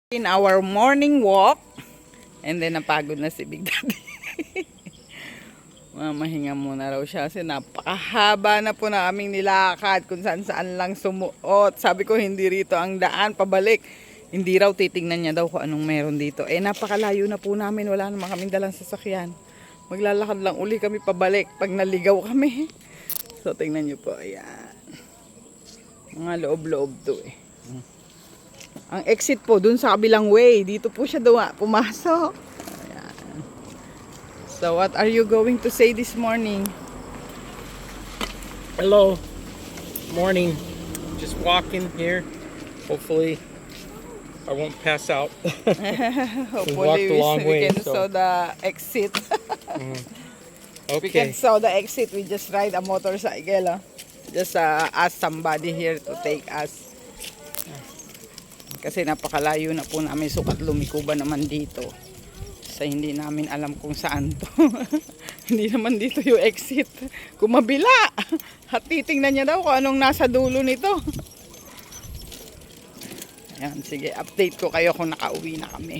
In our morning walk, and then napagod na si Big Daddy. Mamahinga muna raw siya kasi napakahaba na po na aming nilakad kung saan saan lang sumuot. Sabi ko hindi rito ang daan pabalik. Hindi raw titingnan niya daw kung anong meron dito. Napakalayo na po namin, wala naman kaming dalang sasakyan. Maglalakad lang uli kami pabalik pag naligaw kami. So tingnan niyo po, ayan. Mga loob-loob to Ang exit po dun sa kabilang way. Dito po siya pumasok. Ayan. So what are you going to say this morning? Hello. Morning. Just walking here. Hopefully I won't pass out. Hopefully we can saw the exit. Okay. We can saw the exit. We just ride a motorcycle. Just ask somebody here to take us. Kasi napakalayo na po namin, sukat lumiko ba naman dito. Sa hindi namin alam kung saan to. Hindi naman dito yung exit. Kumabila. At titingnan niya daw kung anong nasa dulo nito. Ayan, sige, update ko kayo kung nakauwi na kami.